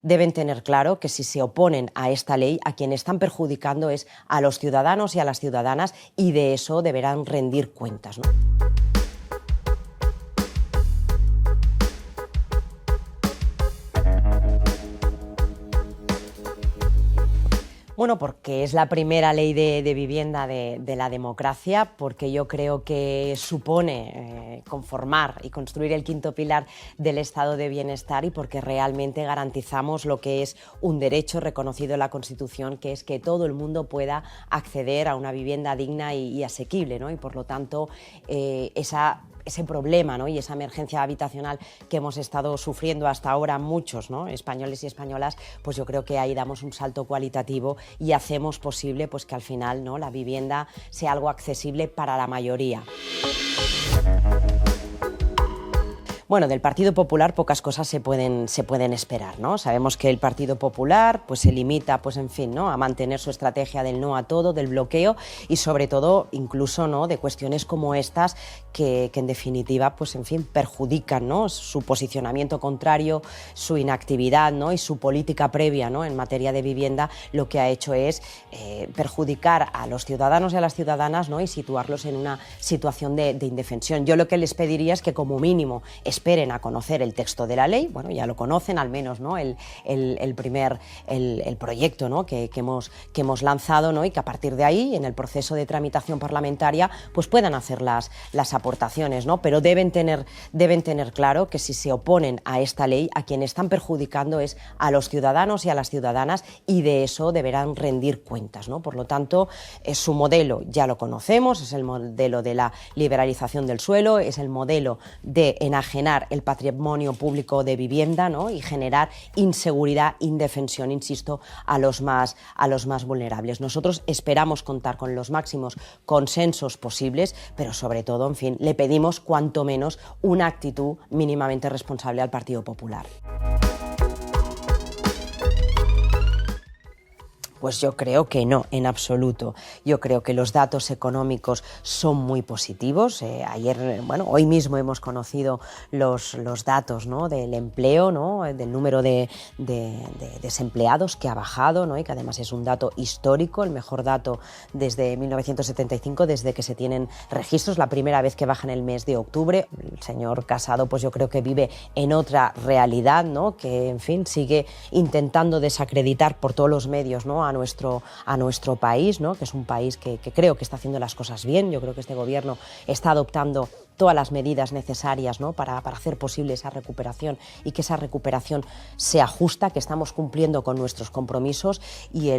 Deben tener claro que si se oponen a esta ley, a quien están perjudicando es a los ciudadanos y a las ciudadanas, y de eso deberán rendir cuentas, ¿no? Bueno, porque es la primera ley de vivienda de la democracia, porque yo creo que supone conformar y construir el quinto pilar del estado de bienestar, y porque realmente garantizamos lo que es un derecho reconocido en la Constitución, que es que todo el mundo pueda acceder a una vivienda digna y asequible, ¿no? Y por lo tanto ese problema, ¿no? Y esa emergencia habitacional que hemos estado sufriendo hasta ahora muchos, ¿no? Españoles y españolas, pues yo creo que ahí damos un salto cualitativo y hacemos posible pues que al final, ¿no?, la vivienda sea algo accesible para la mayoría. Bueno, del Partido Popular pocas cosas se pueden esperar, ¿no? Sabemos que el Partido Popular pues, se limita, pues, en fin, ¿no?, a mantener su estrategia del no a todo, del bloqueo, y sobre todo incluso, ¿no?, de cuestiones como estas que en definitiva pues, en fin, perjudican, ¿no?, su posicionamiento contrario, su inactividad, ¿no?, y su política previa, ¿no?, en materia de vivienda. Lo que ha hecho es perjudicar a los ciudadanos y a las ciudadanas, ¿no?, y situarlos en una situación de indefensión. Yo lo que les pediría es que como mínimo esperen a conocer el texto de la ley. Bueno, ya lo conocen al menos, ¿no?, el proyecto, ¿no?, que hemos lanzado, ¿no?, y que a partir de ahí, en el proceso de tramitación parlamentaria, pues puedan hacer las aportaciones, ¿no? Pero deben tener claro que si se oponen a esta ley, a quien están perjudicando es a los ciudadanos y a las ciudadanas, y de eso deberán rendir cuentas, ¿no? Por lo tanto, su modelo ya lo conocemos, es el modelo de la liberalización del suelo, es el modelo de enajenar el patrimonio público de vivienda, ¿no?, y generar inseguridad, indefensión, insisto, a los más vulnerables. Nosotros esperamos contar con los máximos consensos posibles, pero sobre todo, en fin, le pedimos cuanto menos una actitud mínimamente responsable al Partido Popular. Pues yo creo que no, en absoluto. Yo creo que los datos económicos son muy positivos. Hoy mismo hemos conocido los datos, ¿no?, del empleo, ¿no?, del número de desempleados que ha bajado, ¿no?, y que además es un dato histórico, el mejor dato desde 1975, desde que se tienen registros, la primera vez que baja en el mes de octubre. El señor Casado, pues yo creo que vive en otra realidad, ¿no?, que, en fin, sigue intentando desacreditar por todos los medios, ¿no?, a nuestro país, ¿no?, que es un país que creo que está haciendo las cosas bien. Yo creo que este gobierno está adoptando todas las medidas necesarias, ¿no?, para hacer posible esa recuperación, y que esa recuperación sea justa, que estamos cumpliendo con nuestros compromisos. Y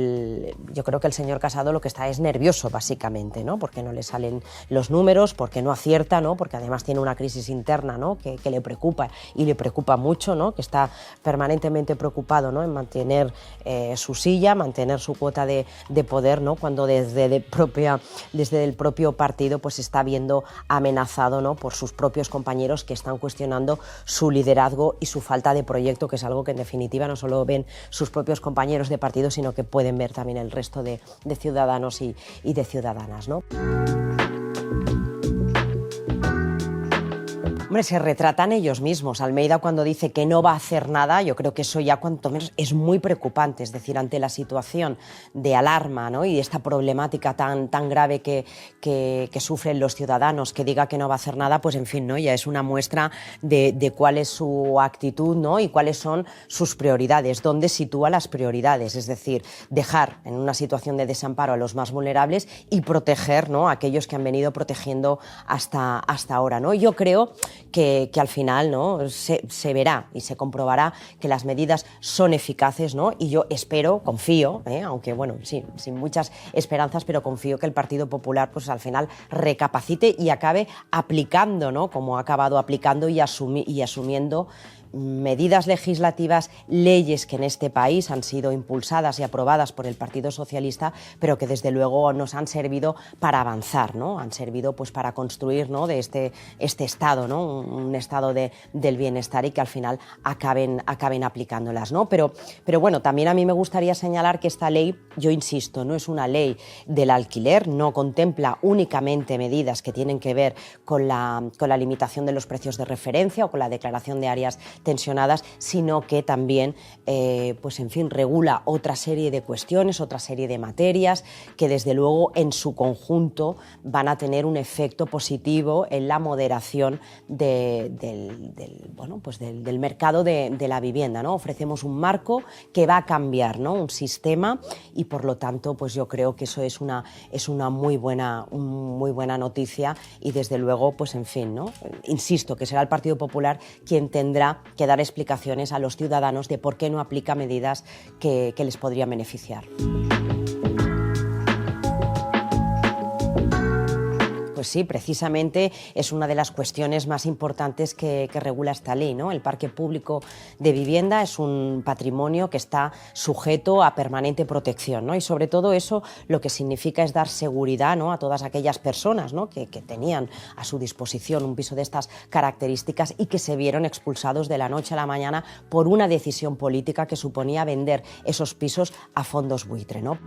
yo creo que el señor Casado lo que está es nervioso, básicamente, ¿no?, porque no le salen los números, porque no acierta, ¿no?, porque además tiene una crisis interna, ¿no?, que le preocupa, y le preocupa mucho, ¿no?, que está permanentemente preocupado, ¿no?, en mantener su silla, mantener su cuota de poder, ¿no?, cuando desde el propio partido pues se está viendo amenazado, ¿no?, por sus propios compañeros, que están cuestionando su liderazgo y su falta de proyecto, que es algo que en definitiva no solo ven sus propios compañeros de partido, sino que pueden ver también el resto de ciudadanos y de ciudadanas, ¿no? Hombre, se retratan ellos mismos. Almeida, cuando dice que no va a hacer nada, yo creo que eso ya cuanto menos es muy preocupante. Es decir, ante la situación de alarma, ¿no?, y esta problemática tan grave que sufren los ciudadanos, que diga que no va a hacer nada, pues en fin, ¿no?, ya es una muestra de cuál es su actitud, ¿no?, y cuáles son sus prioridades, dónde sitúa las prioridades. Es decir, dejar en una situación de desamparo a los más vulnerables y proteger, ¿no?, a aquellos que han venido protegiendo hasta ahora, ¿no? Yo creo que al final, ¿no?, se verá y se comprobará que las medidas son eficaces, ¿no? Y yo espero, confío, aunque bueno, sí, sin muchas esperanzas, pero confío que el Partido Popular pues al final recapacite y acabe aplicando, ¿no?, como ha acabado aplicando y asumiendo medidas legislativas, leyes que en este país han sido impulsadas y aprobadas por el Partido Socialista, pero que desde luego nos han servido para avanzar, ¿no? Han servido pues para construir, ¿no?, de este estado, ¿no?, un estado del bienestar, y que al final acaben aplicándolas, ¿no? Pero bueno, también a mí me gustaría señalar que esta ley, yo insisto, no es una ley del alquiler, no contempla únicamente medidas que tienen que ver con la limitación de los precios de referencia o con la declaración de áreas tensionadas, sino que también pues en fin, regula otra serie de cuestiones, otra serie de materias que desde luego en su conjunto van a tener un efecto positivo en la moderación bueno, pues del mercado de la vivienda, ¿no? Ofrecemos un marco que va a cambiar, ¿no? Un sistema, y por lo tanto pues yo creo que eso es una muy buena noticia, y desde luego pues en fin, ¿no? Insisto que será el Partido Popular quien tendrá que dar explicaciones a los ciudadanos de por qué no aplica medidas que les podrían beneficiar. Pues sí, precisamente es una de las cuestiones más importantes que regula esta ley, ¿no? El parque público de vivienda es un patrimonio que está sujeto a permanente protección, ¿no? Y sobre todo eso lo que significa es dar seguridad, ¿no?, a todas aquellas personas, ¿no?, que tenían a su disposición un piso de estas características y que se vieron expulsados de la noche a la mañana por una decisión política que suponía vender esos pisos a fondos buitre, ¿no?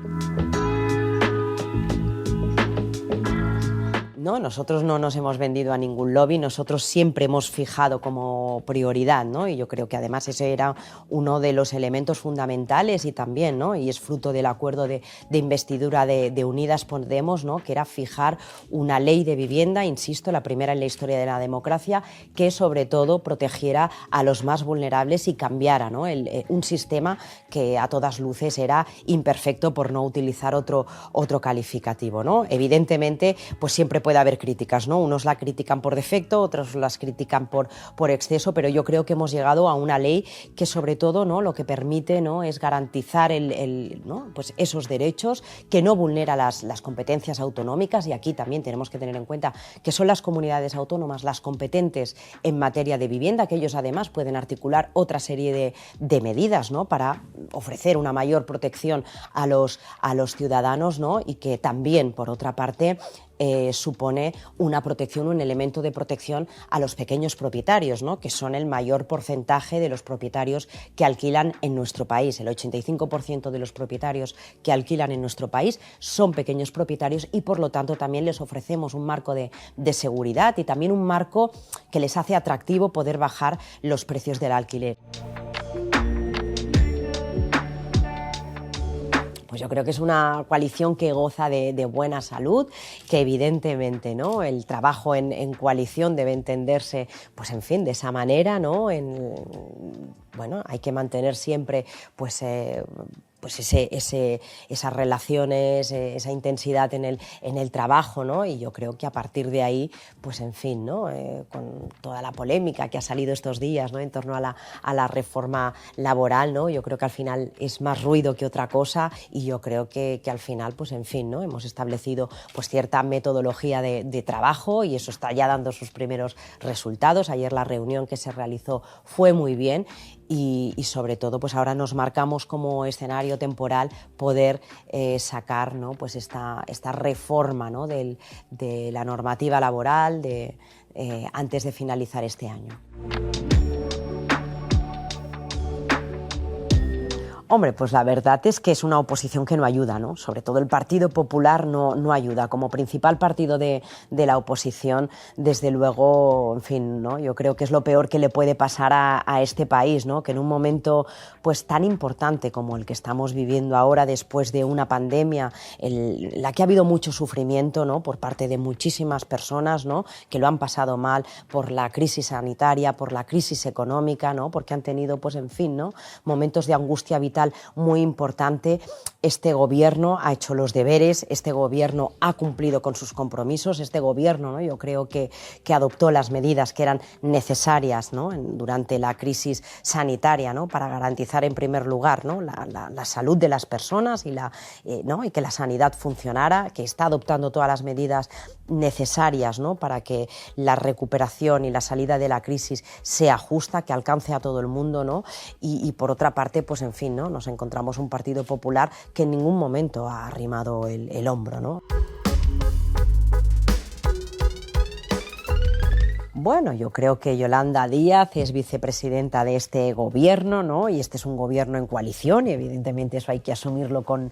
No, nosotros no nos hemos vendido a ningún lobby, nosotros siempre hemos fijado como prioridad, ¿no? Y yo creo que además ese era uno de los elementos fundamentales y también, ¿no?, y es fruto del acuerdo de investidura de Unidas Podemos, ¿no?, que era fijar una ley de vivienda, insisto, la primera en la historia de la democracia, que sobre todo protegiera a los más vulnerables y cambiara, ¿no?, un sistema que a todas luces era imperfecto, por no utilizar otro calificativo, ¿no? Evidentemente, pues siempre puede haber críticas, ¿no? Unos la critican por defecto, otros las critican por exceso, pero yo creo que hemos llegado a una ley que sobre todo, ¿no?, lo que permite, ¿no?, es garantizar ¿no?, pues esos derechos, que no vulnera las competencias autonómicas, y aquí también tenemos que tener en cuenta que son las comunidades autónomas las competentes en materia de vivienda, que ellos además pueden articular otra serie de medidas, ¿no?, para ofrecer una mayor protección a los ciudadanos, ¿no?, y que también, por otra parte, supone una protección, un elemento de protección a los pequeños propietarios, ¿no?, que son el mayor porcentaje de los propietarios que alquilan en nuestro país. El 85% de los propietarios que alquilan en nuestro país son pequeños propietarios, y por lo tanto también les ofrecemos un marco de seguridad y también un marco que les hace atractivo poder bajar los precios del alquiler. Pues yo creo que es una coalición que goza de buena salud, que evidentemente, ¿no?, el trabajo en coalición debe entenderse, pues en fin, de esa manera, ¿no? Bueno, hay que mantener siempre pues esas relaciones, esa intensidad en el trabajo, ¿no? Y yo creo que a partir de ahí, pues en fin, ¿no?, con toda la polémica que ha salido estos días, ¿no?, en torno a la reforma laboral, ¿no?, yo creo que al final es más ruido que otra cosa, y yo creo que al final, pues en fin, ¿no?, hemos establecido pues cierta metodología de trabajo, y eso está ya dando sus primeros resultados. Ayer la reunión que se realizó fue muy bien, y sobre todo pues ahora nos marcamos como escenario temporal poder sacar, ¿no?, pues esta reforma, ¿no?, de la normativa laboral antes de finalizar este año. Hombre, pues la verdad es que es una oposición que no ayuda, ¿no? Sobre todo el Partido Popular no ayuda. Como principal partido de la oposición, desde luego, en fin, ¿no?, yo creo que es lo peor que le puede pasar a este país, ¿no?, que en un momento pues tan importante como el que estamos viviendo ahora, después de una pandemia, la que ha habido mucho sufrimiento, ¿no?, por parte de muchísimas personas, ¿no?, que lo han pasado mal por la crisis sanitaria, por la crisis económica, ¿no?, porque han tenido, pues en fin, ¿no?, momentos de angustia vital muy importante. Este gobierno ha hecho los deberes, este gobierno ha cumplido con sus compromisos, este gobierno, ¿no?, yo creo que adoptó las medidas que eran necesarias, ¿no?, durante la crisis sanitaria, ¿no?, para garantizar en primer lugar, ¿no?, la salud de las personas ¿no?, y que la sanidad funcionara, que está adoptando todas las medidas necesarias, ¿no?, para que la recuperación y la salida de la crisis sea justa, que alcance a todo el mundo, ¿no? Y por otra parte, pues en fin, ¿no?, nos encontramos un Partido Popular que en ningún momento ha arrimado el hombro, ¿no? Bueno, yo creo que Yolanda Díaz es vicepresidenta de este gobierno, ¿no? Y este es un gobierno en coalición, y evidentemente eso hay que asumirlo con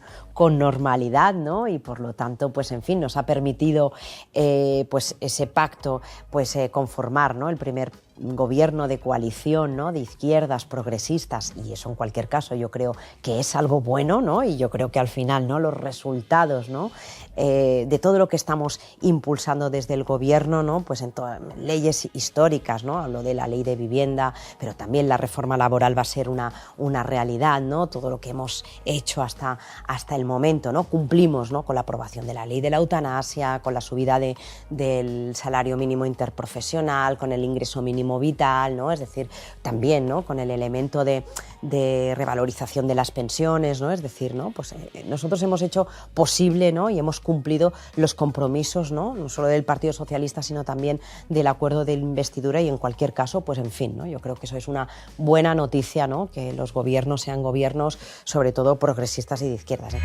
normalidad, ¿no? Y por lo tanto, pues en fin, nos ha permitido pues ese pacto, pues conformar, ¿no?, el primer gobierno de coalición, ¿no?, de izquierdas progresistas, y eso en cualquier caso yo creo que es algo bueno, ¿no?, y yo creo que al final, ¿no?, los resultados, ¿no?, de todo lo que estamos impulsando desde el gobierno, ¿no?, pues en leyes históricas, ¿no?, hablo de la ley de vivienda, pero también la reforma laboral va a ser una realidad, ¿no?, todo lo que hemos hecho hasta el momento, ¿no?, cumplimos, ¿no?, con la aprobación de la ley de la eutanasia, con la subida del salario mínimo interprofesional, con el ingreso mínimo vital, ¿no?, es decir, también, ¿no?, con el elemento de revalorización de las pensiones, ¿no?, es decir, ¿no?, pues nosotros hemos hecho posible, ¿no?, y hemos cumplido los compromisos, no solo del Partido Socialista, sino también del acuerdo de investidura, y en cualquier caso, pues en fin, ¿no?, yo creo que eso es una buena noticia, ¿no?, que los gobiernos sean gobiernos sobre todo progresistas y de izquierdas, ¿eh?